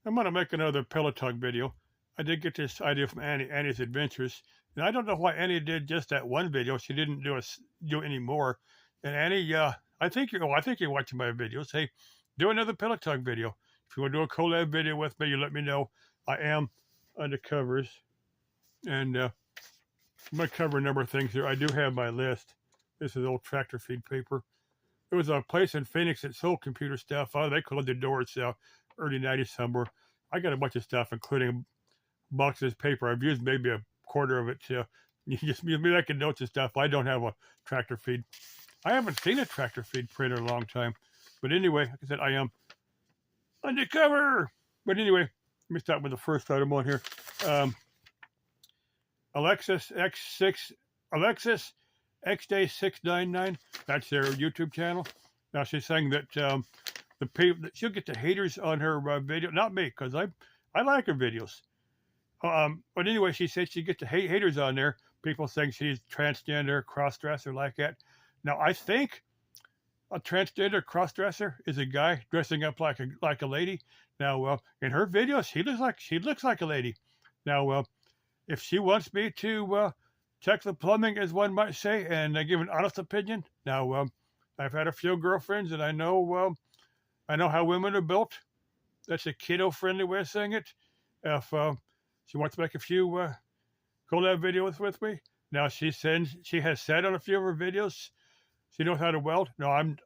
I'm gonna make another Peloton video. I did get this idea from Annie's Adventures, and I don't know why Annie did just that one video. She didn't do any more. And Annie, I think you're watching my videos. Hey, do another Peloton video. If you want to do a collab video with me, you let me know. I am under covers, and I'm gonna cover a number of things here. I do have my list. This is old tractor feed paper. There was a place in Phoenix that sold computer stuff. Oh, they closed the doors early 90s somewhere. I got a bunch of stuff, including boxes of paper. I've used maybe a quarter of it. You just me making notes and stuff. I don't have a tractor feed. I haven't seen a tractor feed printer in a long time. But anyway, like I said, I am undercover. But anyway, let me start with the first item on here. Um, Alexis X6, Alexis XJ699. That's their YouTube channel. Now she's saying that the people that she'll get the haters on her video, not me, because I like her videos. But anyway, she said she gets the haters on there. People saying she's transgender, cross-dresser, like that. Now I think a transgender cross-dresser is a guy dressing up like a lady. Now, in her videos, she looks like a lady. Now, if she wants me to check the plumbing, as one might say, and give an honest opinion, now I've had a few girlfriends, and I know how women are built. That's a kiddo-friendly way of saying it. If she wants to make a few collab videos with me, now she has said on a few of her videos she knows how to weld. No, I'm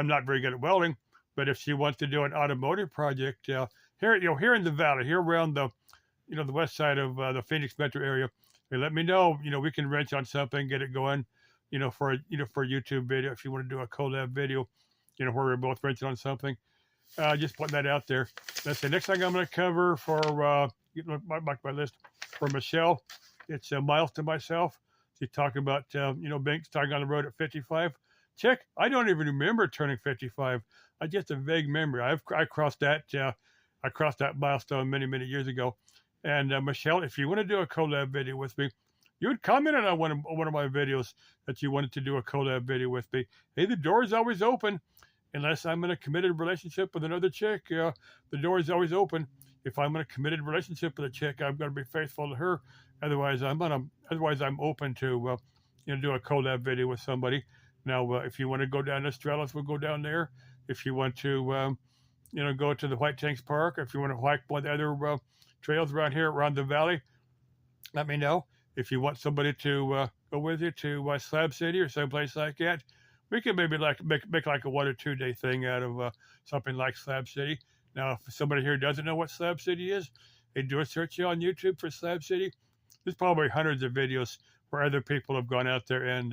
not very good at welding, but if she wants to do an automotive project here in the valley, here around the west side of the Phoenix metro area, they let me know. We can wrench on something, get it going. For for a YouTube video, if you want to do a collab video, where we're both wrenching on something. Just putting that out there. That's the next thing I'm going to cover for my list for Michelle. It's Miles to Myself. She's talking about being starting on the road at 55. Check. I don't even remember turning 55. I just a vague memory. I crossed that. I crossed that milestone many years ago. And Michelle, if you want to do a collab video with me, you had commented on one of my videos that you wanted to do a collab video with me. Hey, the door is always open. Unless I'm in a committed relationship with another chick, the door is always open. If I'm in a committed relationship with a chick, I'm going to be faithful to her. Otherwise, I'm open to do a collab video with somebody. Now, if you want to go down to Estrellas, we'll go down there. If you want to go to the White Tanks Park, if you want to hike one of the other trails around here around the valley, let me know. If you want somebody to go with you to Slab City or someplace like that, we could maybe make like a 1 or 2 day thing out of something like Slab City. Now, if somebody here doesn't know what Slab City is, they do a search on YouTube for Slab City. There's probably hundreds of videos where other people have gone out there and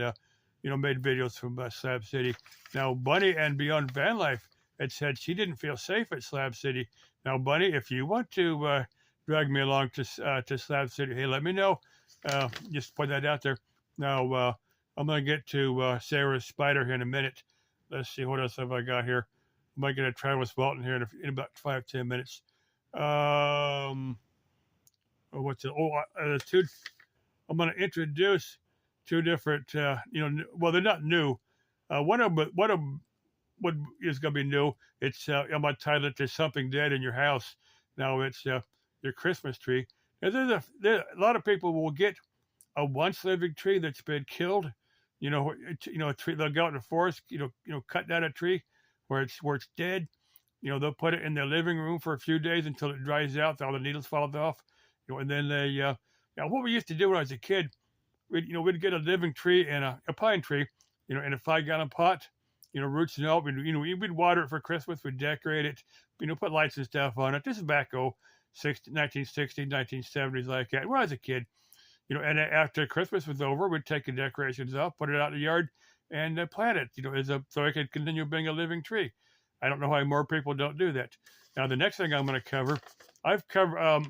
made videos from Slab City. Now, Bunny and Beyond Van Life had said she didn't feel safe at Slab City. Now, Bunny, if you want to drag me along to Slab City, hey, let me know. Just put that out there. Now, I'm going to get to Sarah's Spider here in a minute. Let's see, what else have I got here? I might get a Travis Walton here in about 5-10 minutes. What's it? Two. I'm going to introduce two different, well, they're not new. One of them what is going to be new. It's I'm going to title it "There's Something Dead in Your House." Now it's your Christmas tree. Now, a lot of people will get a once living tree that's been killed. A tree, they'll go out in the forest, cut down a tree where it's dead. They'll put it in their living room for a few days until it dries out, all the needles fall off. And then what we used to do when I was a kid, we'd get a living tree and a pine tree, in a 5-gallon pot, roots and all. We'd water it for Christmas, we'd decorate it, put lights and stuff on it. This is back 1960s, 1970s, like that. When I was a kid. And after Christmas was over, we'd take the decorations off, put it out in the yard, and plant it, so it could continue being a living tree. I don't know why more people don't do that. Now, the next thing I'm going to cover, I've covered,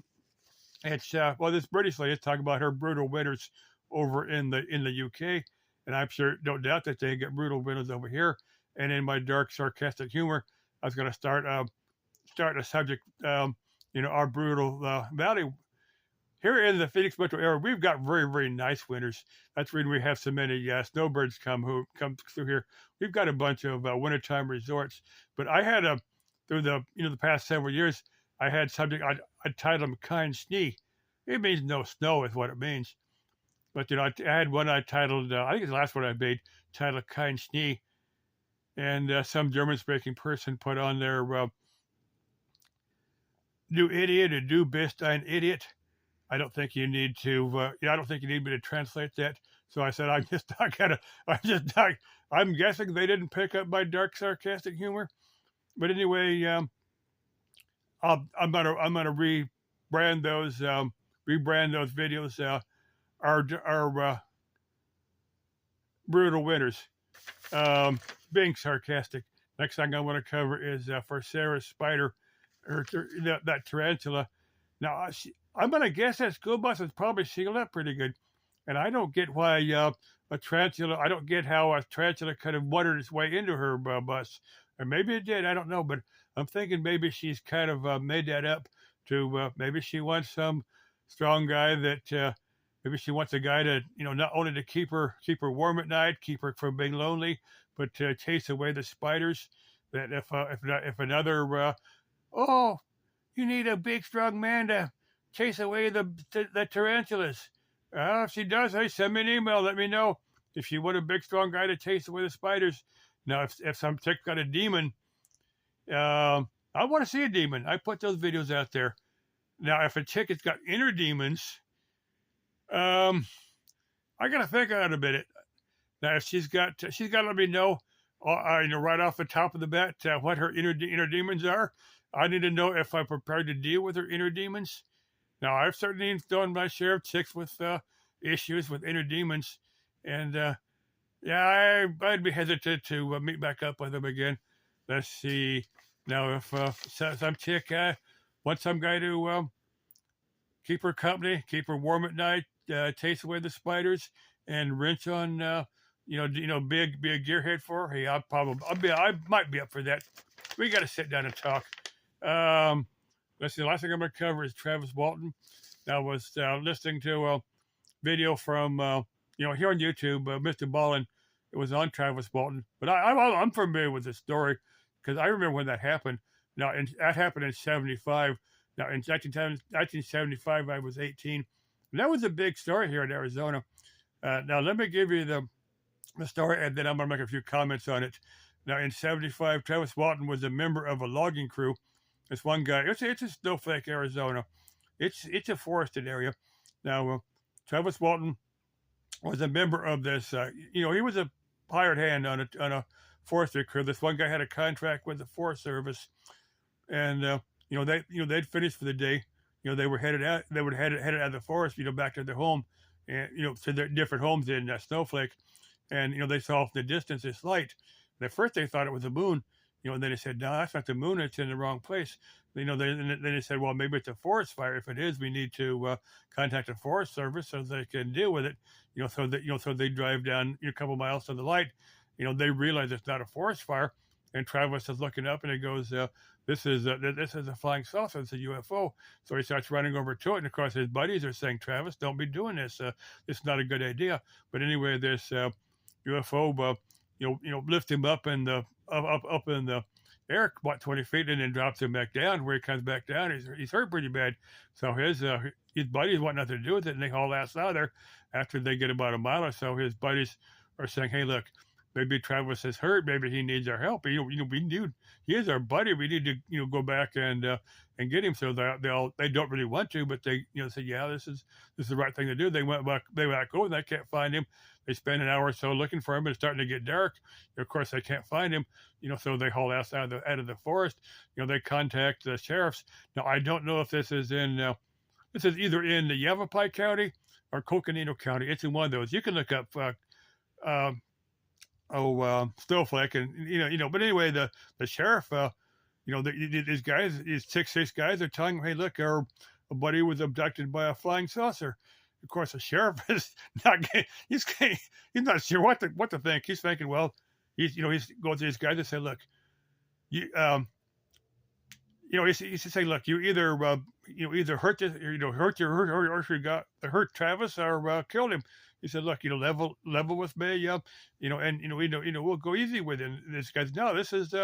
this British lady is talking about her brutal winters over in the UK, and I'm sure, no doubt that they get brutal winters over here. And in my dark, sarcastic humor, I was going to start a subject, our brutal valley. Here in the Phoenix metro area, we've got very nice winters. That's when we have so many snowbirds come through here. We've got a bunch of wintertime resorts. But I had through the past several years, I had something, I titled them Kind Snee. It means no snow, is what it means. But, I had one I titled, I think it's the last one I made, titled Kind Snee. And some German speaking person put on there, "Du idiot" or "Du bist ein Idiot." I don't think you need to, I don't think you need me to translate that. So I said, I'm guessing they didn't pick up my dark, sarcastic humor. But anyway, I'm gonna rebrand those videos. Our brutal winners. Being sarcastic. Next thing I want to cover is for Sarah Spider, that tarantula. Now, I'm going to guess that school bus is probably sealed up pretty good. And I don't get why I don't get how a tarantula could have wandered its way into her bus. Or maybe it did, I don't know. But I'm thinking maybe she's kind of made that up to, maybe she wants some strong guy that, maybe she wants a guy to, not only to keep her warm at night, keep her from being lonely, but to chase away the spiders. That if another, oh, you need a big, strong man to chase away the tarantulas. If she does, hey, send me an email. Let me know if you want a big, strong guy to chase away the spiders. Now, if some chick got a demon, I want to see a demon. I put those videos out there. Now, if a chick has got inner demons, I got to think on it a bit. Now, if she's got to let me know, right off the top of the bat, what her inner demons are. I need to know if I'm prepared to deal with her inner demons. Now, I've certainly done my share of chicks with issues with inner demons, and I'd be hesitant to meet back up with them again. Let's see. Now, if some chick wants some guy to keep her company, keep her warm at night, chase away the spiders, and wrench on, be a gearhead for her, hey, I might be up for that. We got to sit down and talk. Let's see. The last thing I'm going to cover is Travis Walton. I was listening to a video from, here on YouTube, Mr. Ballin. It was on Travis Walton, but I'm familiar with the story because I remember when that happened. Now, that happened in '75. Now, in 1975, I was 18. And that was a big story here in Arizona. Now, let me give you the story, and then I'm going to make a few comments on it. Now, in '75, Travis Walton was a member of a logging crew. This one guy, it's a snowflake, Arizona. It's a forested area. Now, Travis Walton was a member of this. He was a hired hand on a forestry crew. This one guy had a contract with the Forest Service, and they'd finished for the day. They were headed out. They were headed out of the forest. Back to their home, and to their different homes in Snowflake, and they saw off in the distance this light. And at first they thought it was the moon. And then they said, no, that's not the moon. It's in the wrong place. Then they said, well, maybe it's a forest fire. If it is, we need to contact the Forest Service so they can deal with it. So they drive down a couple miles to the light. They realize it's not a forest fire. And Travis is looking up and he goes, this is a flying saucer. It's a UFO. So he starts running over to it. And of course, his buddies are saying, Travis, don't be doing this. This is not a good idea. But anyway, this UFO, lift him up in the up in the air about 20 feet and then drops him back down. Where he comes back down, he's hurt pretty bad. So his buddies want nothing to do with it, and they haul ass out of there. After they get about a mile or so, his buddies are saying, hey, look, maybe Travis is hurt. Maybe he needs our help. He is our buddy. We need to go back and get him. So they don't really want to, but they say, yeah, this is the right thing to do. They went back over and they can't find him. They spend an hour or so looking for him, and it's starting to get dark. Of course, they can't find him. So they haul ass out of the forest. They contact the sheriffs. Now, I don't know if this is this is either in the Yavapai County or Coconino County. It's in one of those. You can look up Snowflake, and but anyway, the sheriff, these guys, these 6'6" guys are telling him, hey, look, our buddy was abducted by a flying saucer. Of course, the sheriff is not. He's not sure what to think. He's thinking, well, he's going to these guys and say, look, you he should say, look, you either hurt this, hurt Travis or killed him. He said, look, level with me, and we'll go easy with him. And this guy's, no, this is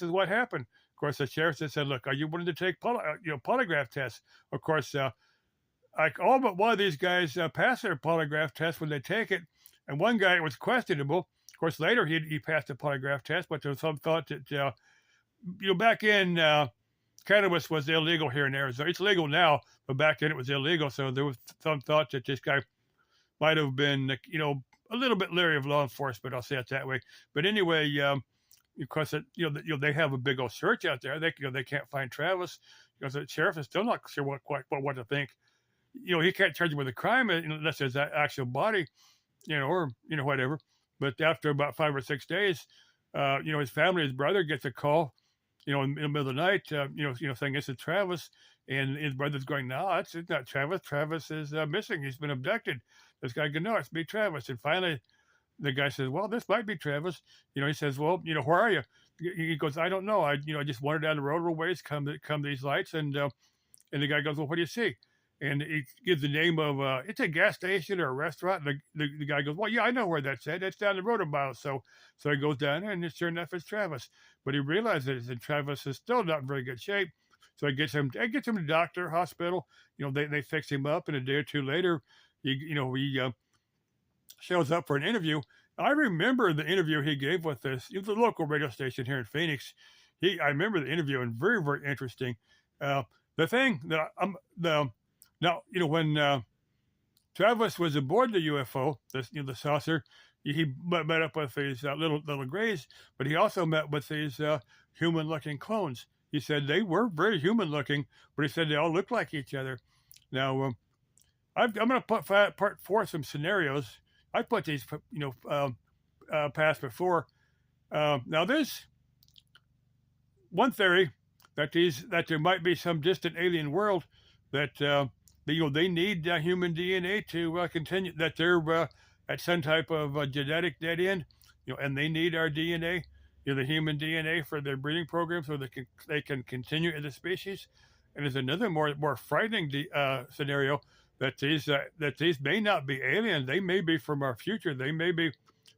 what happened. Of course, the sheriff said, "Look, are you willing to take polygraph tests?" Of course, like all but one of these guys passed their polygraph test when they take it, and one guy was questionable. Of course, later he passed the polygraph test, but there was some thought that back in cannabis was illegal here in Arizona. It's legal now, but back then it was illegal. So there was some thought that this guy might have been, a little bit leery of law enforcement. I'll say it that way. But anyway, because they have a big old search out there. They can't find Travis because the sheriff is still not sure what to think. He can't charge him with a crime unless there's that actual body, or whatever. But after about 5 or 6 days, his family, his brother gets a call, in the middle of the night, saying this is Travis, and his brother's going, no, it's not Travis. Travis is missing. He's been abducted. This guy goes, no, it's me, Travis. And finally, the guy says, well, this might be Travis. He says, well, where are you? He goes, I don't know. I just wandered down the road a ways, come these lights, and the guy goes, well, what do you see? And he gives the name of it's a gas station or a restaurant. And the guy goes, well, yeah, I know where that's at. It's down the road a mile. So he goes down there, and sure enough, it's Travis. But he realizes that Travis is still not in very good shape. So it gets him to the doctor, hospital. They fix him up, and a day or two later, he shows up for an interview. I remember the interview he gave with the local radio station here in Phoenix. I remember the interview, and very, very interesting. The thing that when Travis was aboard the UFO, the saucer, he met up with these little grays, but he also met with these human-looking clones. He said they were very human-looking, but he said they all looked like each other. Now, I'm going to put part 4 some scenarios. I put these, past before. Now, there's one theory that there might be some distant alien world that they need human DNA to continue. That they're at some type of genetic dead end, and they need our DNA, the human DNA for their breeding program, so they can continue as a species. And there's another more frightening scenario that these may not be alien. They may be from our future. They may be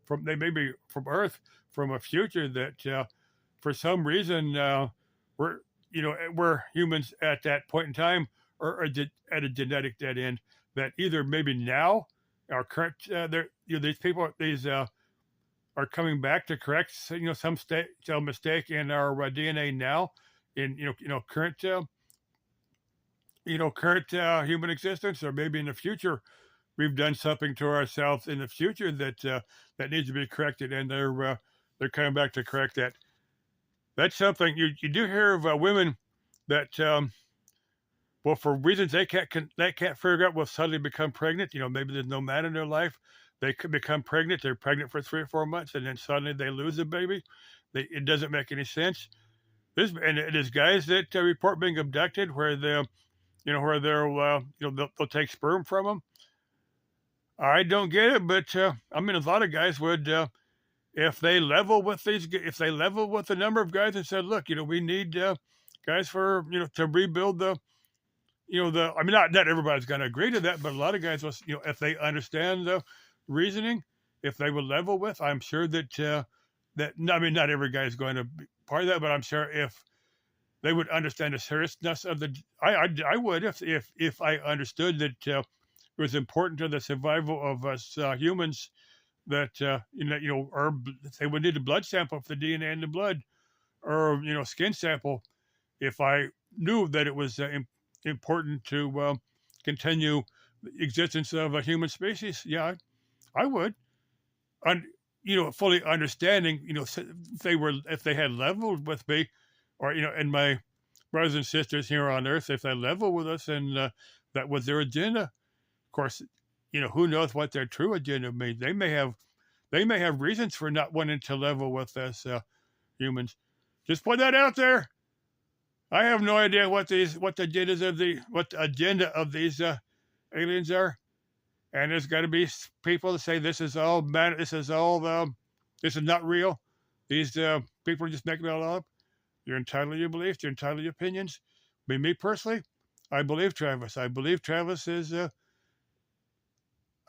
from Earth, from a future that for some reason we're humans at that point in time or at a genetic dead end. That either maybe now our current these people are coming back to correct some mistake in our DNA now in current human existence, or maybe in the future we've done something to ourselves in the future that needs to be corrected, and they're coming back to correct that. That's something you do hear of women that for reasons they can't figure out will suddenly become pregnant. Maybe there's no man in their life. They could become pregnant. They're pregnant for 3 or 4 months, and then suddenly they lose the baby. It doesn't make any sense. There's guys that report being abducted where they'll take sperm from them. I don't get it, but a lot of guys would, if they level with the number of guys and said, look, we need guys for to rebuild the. Not everybody's going to agree to that, but a lot of guys will, if they understand the reasoning, if they would level with, I'm sure that not every guy is going to be part of that, but I'm sure if they would understand the seriousness of I would if I understood that it was important to the survival of us humans that or they would need a blood sample for the DNA in the blood, or skin sample, if I knew that it was important to continue the existence of a human species. Yeah, I would. Fully understanding, if they had leveled with me, or and my brothers and sisters here on Earth, if they level with us, and that was their agenda. Of course, who knows what their true agenda means? They may have reasons for not wanting to level with us humans. Just put that out there. I have no idea what the agenda of these aliens are, and there's got to be people that say this is all this is not real. These people are just making it all up. You're entitled to your beliefs. You're entitled to your opinions. But me personally, I believe Travis. I believe Travis is. I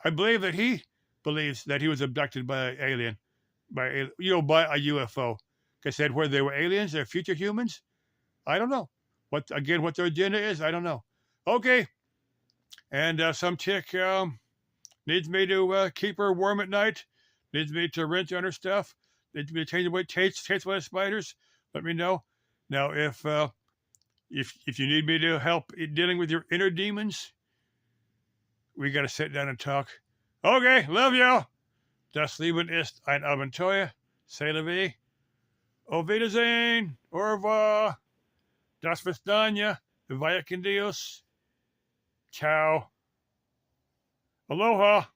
believe that he believes that he was abducted by an alien, by a UFO. Like I said, where they were aliens, they're future humans. I don't know. What their agenda is, I don't know. Okay. And some chick needs me to keep her warm at night, needs me to rinse on her stuff, needs me to chase away spiders. Let me know. Now, if you need me to help dealing with your inner demons, we got to sit down and talk. Okay, love you. Das Leben ist ein Abenteuer. C'est la vie. Auf Wiedersehen. Au revoir. Das Vistania. Vaya con Dios. Ciao. Aloha.